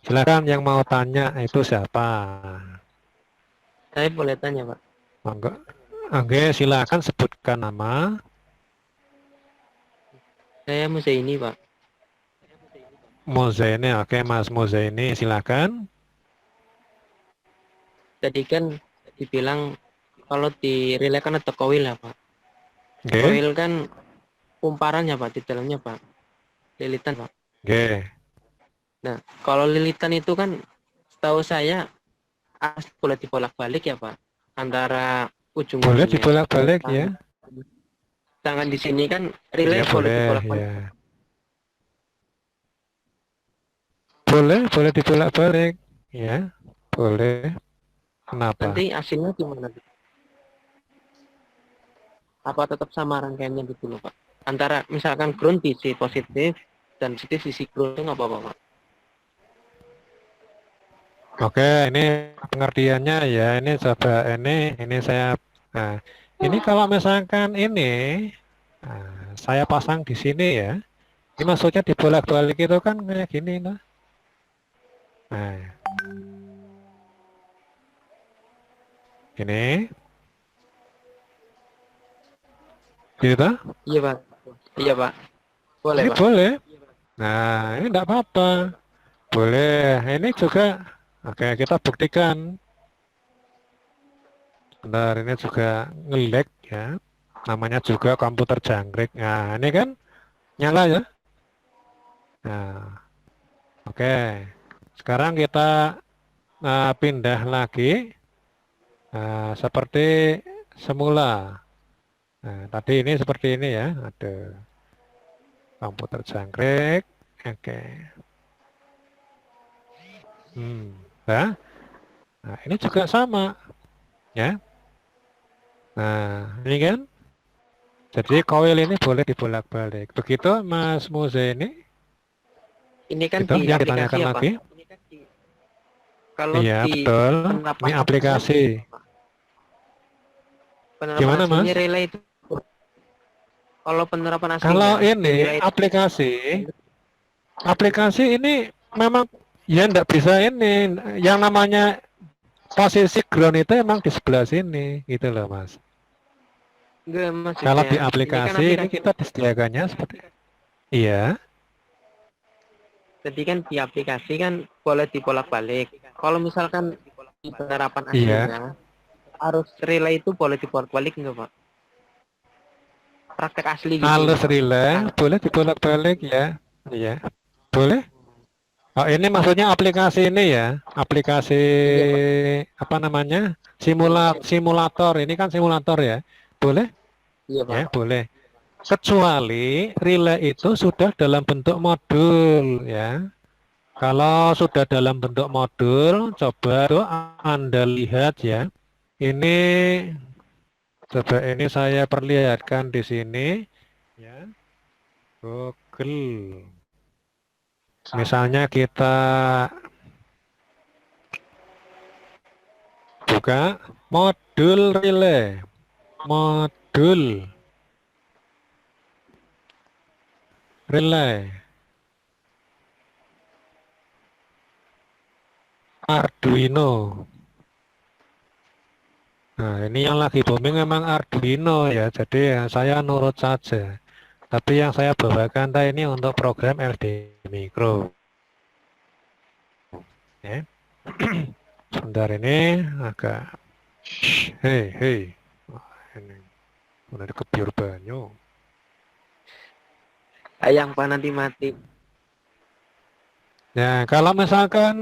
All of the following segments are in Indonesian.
Silakan yang mau tanya itu siapa? Saya boleh tanya, Pak. Monggo. Oke, silakan sebutkan nama. Saya Muzaini, Pak. Mozaini, oke Mas Mozaini, silakan. Tadi kan dibilang kalau di relay kan ada koil ya, Pak. Oke, Koil kan kumparannya, Pak, di dalamnya, Pak. Lilitan, Pak. oke. Nah, kalau lilitan itu kan setahu saya boleh dibolak-balik ya, Pak. Antara Boleh ujung-ujungnya. dibolak-balik ya? Tangan di sini kan Ya relay boleh boleh, dibolak-balik. ya. Boleh, boleh dibolak-balik. Ya, boleh. Kenapa? Nanti hasilnya gimana? Apa tetap sama rangkaiannya gitu loh, Pak? Antara misalkan ground DC positif dan positif sisi ground itu nggak apa-apa, Pak. Oke, ini pengertiannya ya. Ini coba ini saya. Nah, ini kalau misalkan ini saya pasang di sini ya. Ini maksudnya dibolak-balik itu kan kayak gini lah. Nah, ini gitu. Iya, Pak. Iya, Pak. Boleh, Ini Pak. boleh. Nah, ini enggak apa-apa. Boleh. Ini juga. Oke, kita buktikan. Bentar, ini juga nge-lag ya. Namanya juga komputer jangkrik. Nah, ini kan nyala ya. Nah, oke. Sekarang kita pindah lagi seperti semula. Nah, tadi ini seperti ini ya. Ada komputer jangkrik. Oke. Nah, nah, ini juga sama ya. Nah, ini kan. Jadi koil ini boleh dibolak-balik. Begitu Mas Muze ini. Ini kan Itu di yang aplikasi ditanyakan ya, Pak. lagi. Kalau Iya, di betul. Ini penerapan aslinya aplikasi. gimana, Pak? Penerapan Gimana, aslinya Mas? relay itu, kalau penerapan Kalau aslinya di ini relay itu, aplikasi ini memang ya enggak bisa ini. Yang namanya posisi ground itu emang di sebelah sini, gitu loh, Mas. enggak Kalau maksudnya di ini kan aplikasi ini aplikasi. kita disediakannya seperti iya, Jadi kan di aplikasi kan boleh dibolak-balik. Kalau misalkan di penerapan iya. aslinya harus relay itu boleh dibolak-balik enggak, Pak? Praktek asli gitu loh, Halus Pak. relay Nah, boleh dibolak-balik ya. Iya. Boleh? Oh, ini maksudnya aplikasi ini ya. Aplikasi iya, Pak. apa namanya? Simulator. Ini kan simulator ya. Boleh? Iya, Ya, Pak. boleh. Kecuali relay itu sudah dalam bentuk modul ya. Kalau sudah dalam bentuk modul, coba tuh Anda lihat ya. Ini coba ini saya perlihatkan di sini ya. Google. Misalnya kita buka modul relay. Modul relay Arduino. Nah, ini yang lagi booming memang Arduino ya. Jadi ya, saya nurut saja. Tapi yang saya bawakan tadi ini untuk program LD Micro. Ya. Sebentar ini agak hei hei. Wah, ini udah kebiur banyu. Sayang, Pak, nanti mati. Nah, kalau misalkan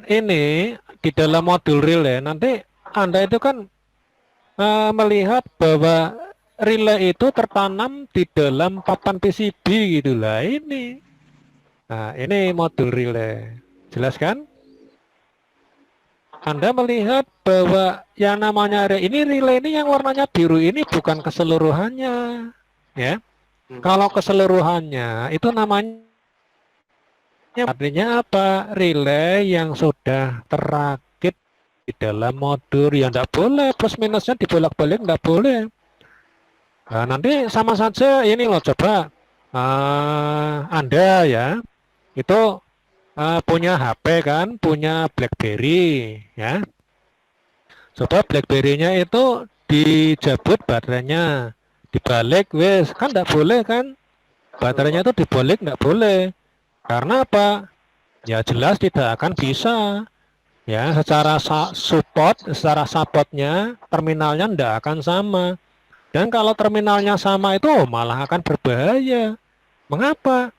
ini di dalam modul relay nanti Anda itu kan melihat bahwa relay itu tertanam di dalam papan PCB gitulah ini. Nah, ini modul relay. Jelas kan? Anda melihat bahwa yang namanya relay ini yang warnanya biru ini bukan keseluruhannya, ya. Kalau keseluruhannya itu namanya artinya apa? Relay yang sudah terakit di dalam modul yang tidak boleh plus minusnya dibolak-balik tidak boleh. Nah, nanti sama saja ini loh coba Anda ya itu punya HP kan, punya BlackBerry ya. Coba BlackBerry-nya itu dijabut baterainya, dibalik, wes kan nggak boleh kan? Betul, Baterainya Pak. itu dibalik nggak boleh. Karena apa? Ya jelas tidak akan bisa. Ya, secara supportnya terminalnya tidak akan sama. Dan kalau terminalnya sama itu malah akan berbahaya. Mengapa?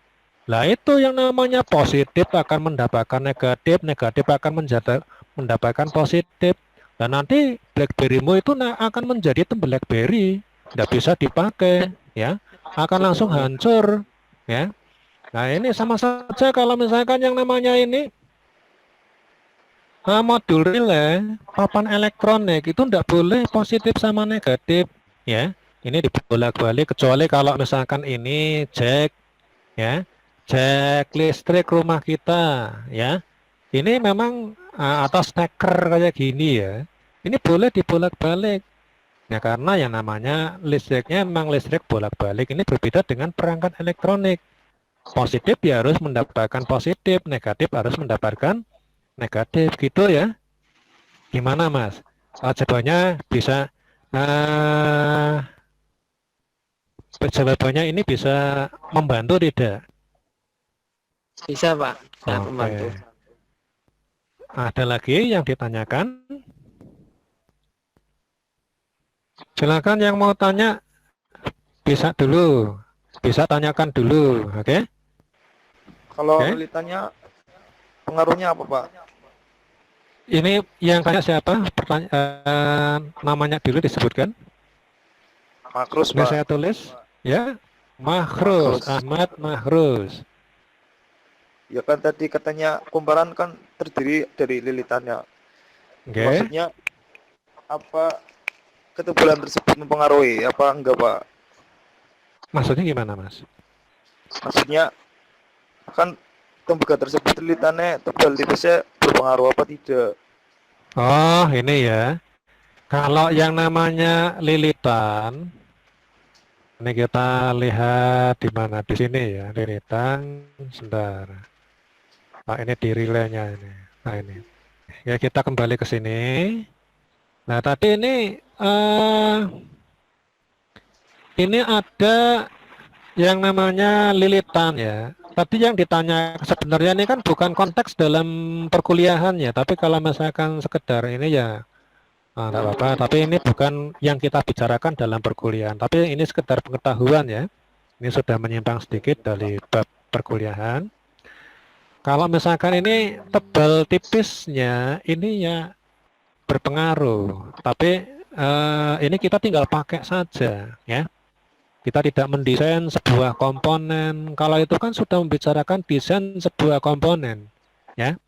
Lah itu yang namanya positif akan mendapatkan negatif, negatif akan mendapatkan positif. Dan nanti BlackBerrymu itu akan menjadi BlackBerry, tidak bisa dipakai, ya, akan langsung Oh, hancur, ya. Nah ini sama saja kalau misalkan yang namanya ini modul relay, papan elektronik itu tidak boleh positif sama negatif, ya. Ini dibolak-balik kecuali kalau misalkan ini jack, ya, jack listrik rumah kita, ya. Ini memang atau steker kayak gini ya. Ini boleh dibolak-balik. Ya karena yang namanya listriknya memang listrik bolak-balik ini berbeda dengan perangkat elektronik. Positif ya harus mendapatkan positif, negatif harus mendapatkan negatif gitu ya. Gimana Mas? Jawabannya bisa jawabannya ini bisa membantu tidak? bisa Pak, sangat Oke. membantu. Ada lagi yang ditanyakan? Silakan yang mau tanya bisa dulu, bisa tanyakan dulu, oke? Kalau Oke. lilitannya pengaruhnya apa, Pak? Ini yang tanya siapa? Namanya dulu disebutkan. Makrus, Ini Pak. saya tulis, ya. Mahrus, Makrus. Ahmad Mahrus. Ya kan tadi katanya kumparan kan terdiri dari lilitannya. Oke. Maksudnya apa ketebalan tersebut mempengaruhi apa enggak, Pak? Maksudnya gimana, Mas? Maksudnya kan tembaga tersebut lilitannya tebal tipisnya berpengaruh apa tidak? Oh, ini ya. Kalau yang namanya lilitan, ini kita lihat di mana di sini ya, lilitan. Sebentar. Nah, ini di relaynya ini. Nah, ini. Ya, kita kembali ke sini. Nah, tadi ini ada yang namanya lilitan ya. Tadi yang ditanya sebenarnya ini kan bukan konteks dalam perkuliahan ya, tapi kalau misalkan sekedar ini ya nggak apa-apa. Tapi ini bukan yang kita bicarakan dalam perkuliahan, tapi ini sekedar pengetahuan ya. Ini sudah menyimpang sedikit dari bab perkuliahan. Kalau misalkan ini tebal tipisnya, ini ya berpengaruh. Tapi ini kita tinggal pakai saja ya. Kita tidak mendesain sebuah komponen. Kalau itu kan sudah membicarakan desain sebuah komponen, ya.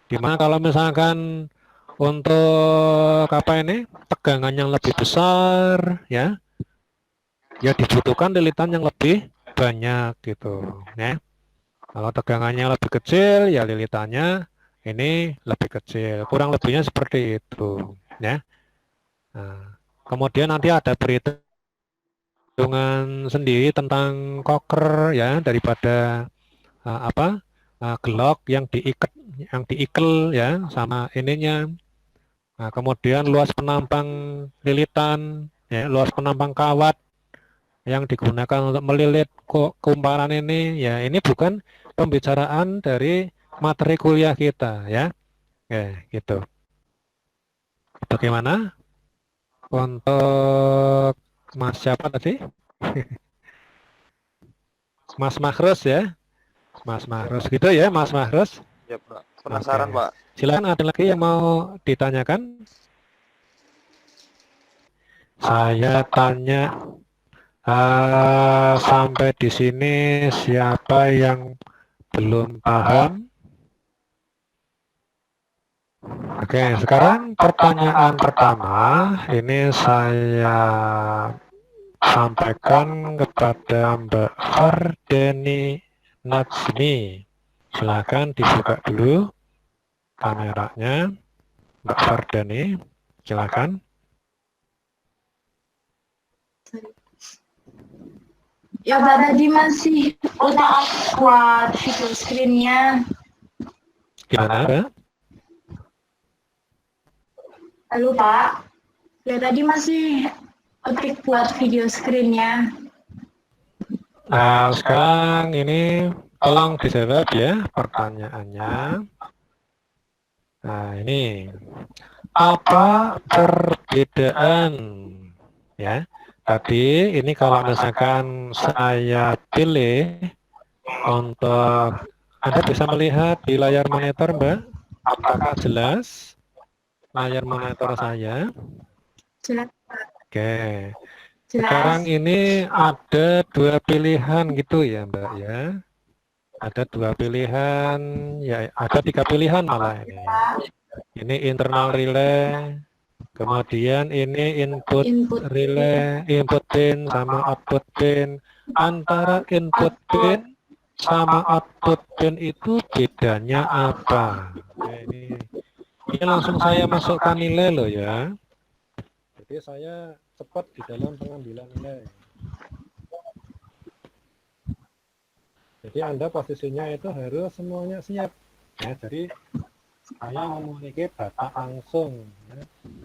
Dimana kalau misalkan untuk apa ini tegangan yang lebih besar, ya dibutuhkan lilitan yang lebih banyak gitu, ya. Kalau tegangannya lebih kecil, ya lilitannya ini lebih kecil. Kurang lebihnya seperti itu, ya. Nah, kemudian nanti ada perhitungan sendiri tentang koker ya daripada gelok yang diikel ya sama ininya. Nah, kemudian luas penampang lilitan ya, luas penampang kawat yang digunakan untuk melilit kumparan ini ya, ini bukan pembicaraan dari materi kuliah kita ya. Oke, gitu. Bagaimana untuk Mas siapa tadi? Mas Mahrus ya. Mas Mahrus gitu ya, Mas Mahrus. Ya, Pak. Oke. Penasaran, Pak. Silakan ada lagi yang mau ditanyakan? Saya tanya sampai di sini siapa yang belum paham? Oke, sekarang pertanyaan pertama ini saya sampaikan kepada Mbak Fardeni Natsmi. Silakan dibuka dulu kameranya, Mbak Fardeni. Silakan. Ya Pak tadi masih utak buat video screen-nya. Gimana, Mbak? Halo Pak, ya tadi masih klik buat video screen-nya. Nah, sekarang ini tolong dijawab ya pertanyaannya. Nah, ini apa perbedaan ya? Tadi ini kalau misalkan saya pilih untuk Anda bisa melihat di layar monitor, Mbak. Apakah jelas layar monitor saya? Jelas, Oke. jelas. Sekarang ini ada dua pilihan gitu ya, Mbak ya. Ada dua pilihan, ya ada tiga pilihan malah ini. Ini internal relay, kemudian ini input Input relay, input pin sama output pin. Antara input pin sama output pin itu bedanya apa? Nah, ini langsung saya masukkan nilai loh ya. Jadi saya cepat di dalam pengambilan nilai. Jadi Anda posisinya itu harus semuanya siap. Ya, jadi saya memiliki data langsung ya.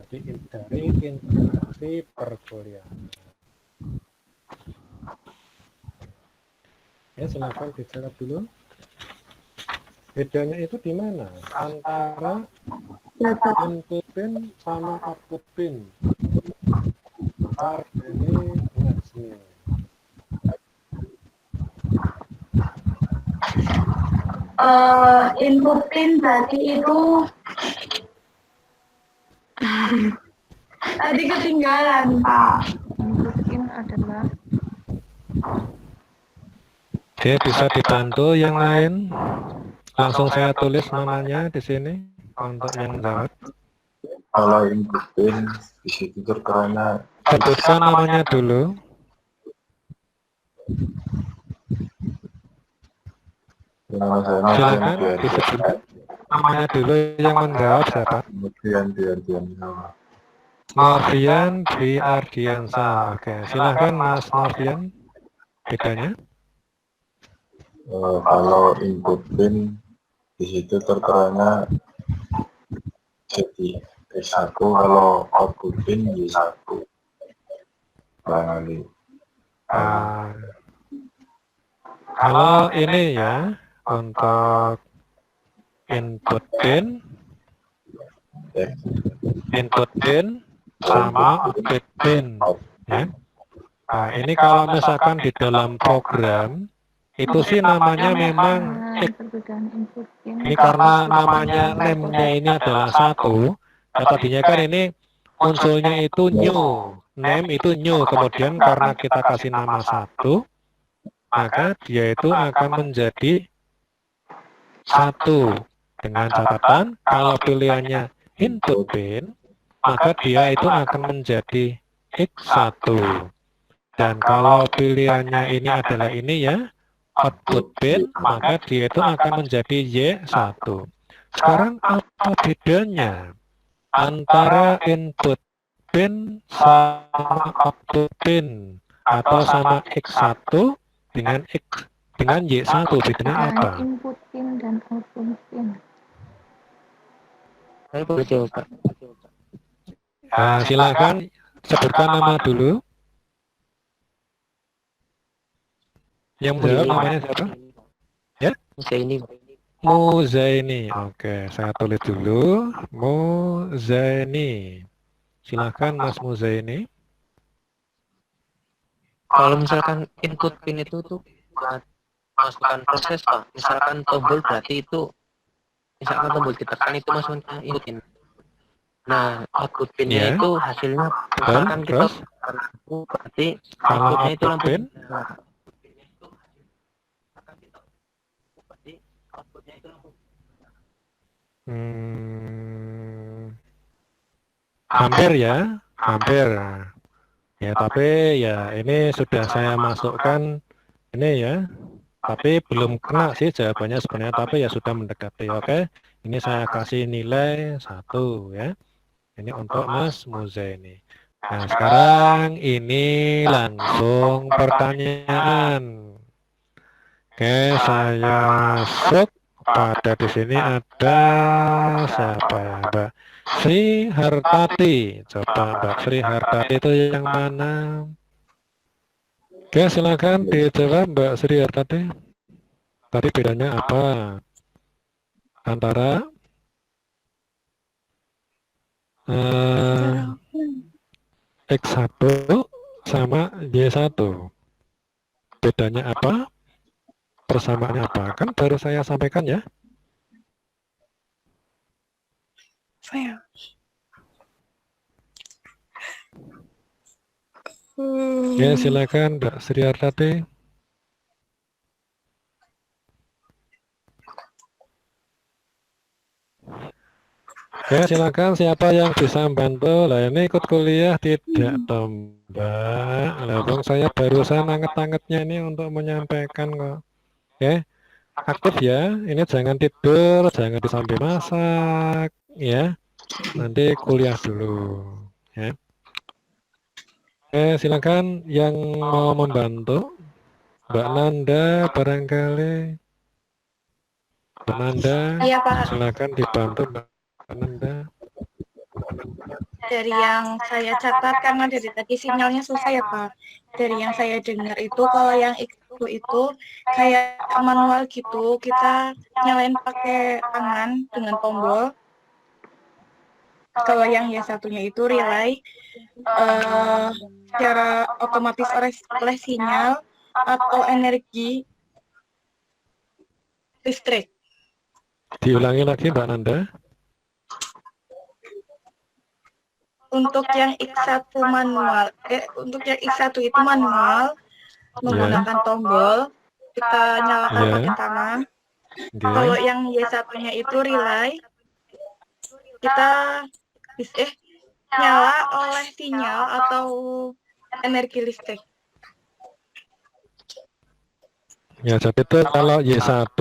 Jadi dari integrasi perkuliahan. Ya, silakan dijawab dulu. Bedanya itu di mana? Antara input pin sama output pin. Ntar ini enggak sini. input pin tadi itu tadi ketinggalan Pak. Input pin adalah Oke, bisa dibantu yang lain. Langsung saya tulis namanya di sini untuk yang menjawab. Kalau input pin di situ terkerana Sebutkan namanya dulu. nama saya Silakan disebut namanya dulu yang menjawab siapa? kemudian nama. Norvian Dwi Ardiansa. Oke, silakan Mas Norvian. Bedanya? Kalau input pin di situ terkerana jadi S1, kalau output pin Y1 barangkali. Ah, kalau ini ya untuk input pin sama output pin ya. Nah, ini kalau misalkan di dalam program itu sih namanya memang perbedaan input pin. ini karena namanya name-nya ini adalah satu. Ya, tadinya kan ini unsurnya itu new, name itu new. Kemudian karena kita kasih nama satu, maka dia itu akan menjadi satu. Dengan catatan kalau pilihannya input pin, maka dia itu akan menjadi X1. Dan kalau pilihannya ini adalah ini ya, output pin, maka dia itu akan menjadi Y1. Sekarang apa bedanya antara input pin sama output pin atau sama X1 dengan Y1, bedanya apa? Input pin dan output pin. Saya boleh jawab, Pak. Nah, silakan sebutkan nama dulu. Yang menjawab namanya siapa? Ya? Saya ini Muzaini. Oke, saya tulis dulu. Muzaini. Silakan Mas Muzaini. kalau misalkan input pin itu tuh buat masukkan proses, Pak. Misalkan tombol berarti itu misalkan tombol ditekan itu masukkan input pin. Nah, output pinnya Ya. itu hasilnya Betul, misalkan kita terus? tekan lampu, berarti Kalau outputnya itu output lampu pin? merah. Berarti outputnya itu lampu. Hampir ya, hampir. Ya, tapi ya ini sudah saya masukkan ini ya. Tapi belum kena sih jawabannya sebenarnya, tapi ya sudah mendekati. Oke, ini saya kasih nilai 1 ya. Ini untuk Mas Muzaini. Nah, sekarang ini langsung pertanyaan. Oke, saya masuk pada di sini ada siapa ya, Mbak Sri Hartati. Coba Mbak Sri Hartati itu yang mana? Oke, silakan dijawab Mbak Sri Hartati. Tadi bedanya apa antara X1 sama Y1? Bedanya apa? Persamaannya apa? Kan baru saya sampaikan ya. Saya. Ya, silakan Mbak Sri Hartati. Oke, silakan siapa yang bisa membantu. Lah ini ikut kuliah tidak Mbak. Lah bang saya barusan anget-angetnya ini untuk menyampaikan kok. Oke, aktif ya. Ini jangan tidur, jangan disambil masak, ya. Nanti kuliah dulu, ya. Oke, silakan yang mau membantu. Mbak Nanda barangkali. Mbak Nanda, Iya Pak, silakan dibantu Mbak Nanda. dari yang saya catat karena dari tadi sinyalnya susah ya Pak. Dari yang saya dengar itu kalau yang itu kayak manual gitu, kita nyalain pakai tangan dengan tombol. Kalau yang Y1-nya itu relay secara otomatis oleh sinyal atau energi listrik. Diulangi lagi Mbak Nanda. Untuk yang X1 manual, untuk yang X1 itu manual menggunakan tombol, kita nyalakan Ya. pakai tangan. Oke. Kalau yang Y1-nya itu relay, kita nyala oleh sinyal atau energi listrik. Ya, jadi itu kalau Y1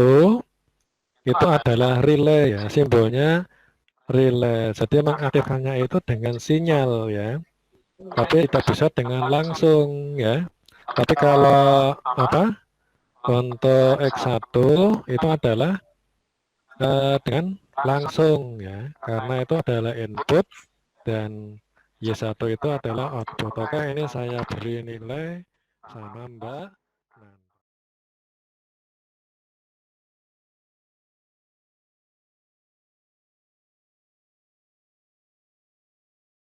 itu adalah relay ya, simbolnya relay. Jadi mengaktifkannya itu dengan sinyal ya. Tapi tidak bisa dengan langsung ya. Tapi kalau apa? Untuk X1 itu adalah dengan langsung ya. Karena itu adalah input dan Y1 itu adalah output. Oke, ini saya beri nilai sama Mbak